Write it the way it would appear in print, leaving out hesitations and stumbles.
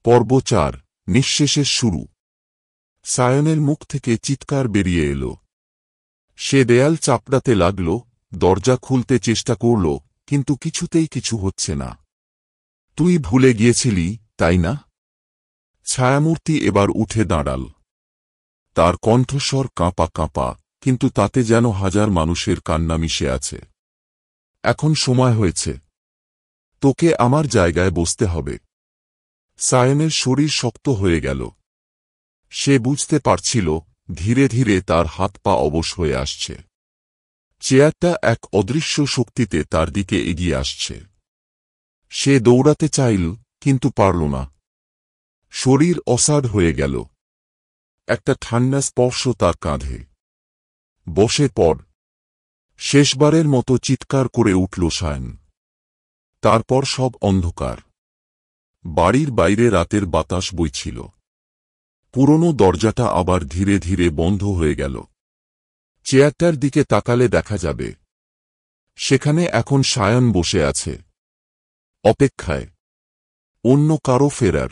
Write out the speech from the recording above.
পর্ব ৪ নিঃশেষের শুরু। সায়নের মুখ থেকে চিৎকার বেরিয়ে এল। সে দেয়াল চাপড়াতে লাগল, দরজা খুলতে চেষ্টা করল, কিন্তু কিছুতেই কিছু হচ্ছে না। তুই ভুলে গিয়েছিলি, তাই না? ছায়ামূর্তি এবার উঠে দাঁড়াল। তার কণ্ঠস্বর কাঁপা কাঁপা, কিন্তু তাতে যেন হাজার মানুষের কান্না মিশে আছে। এখন সময় হয়েছে। তোকে আমার জায়গায় বসতে হবে। সায়নের শরীর শক্ত হয়ে গেল। সে বুঝতে পারছিল, ধীরে ধীরে তার হাত পা অবশ হয়ে আসছে। চেয়ারটা এক অদৃশ্য শক্তিতে তার দিকে এগিয়ে আসছে। সে দৌড়াতে চাইল, কিন্তু পারল না। শরীর অসাড় হয়ে গেল। একটা ঠান্ডা স্পর্শ তার কাঁধে। বসে পড়। শেষবারের মতো চিৎকার করে উঠল সায়ন। তারপর সব অন্ধকার। বাড়ির বাইরে রাতের বাতাস বইছিল। পুরনো দরজাটা আবার ধীরে ধীরে বন্ধ হয়ে গেল। চেয়ারটার দিকে তাকালে দেখা যাবে, সেখানে এখন সায়ন বসে আছে, অপেক্ষায়, অন্য কারো ফেরার।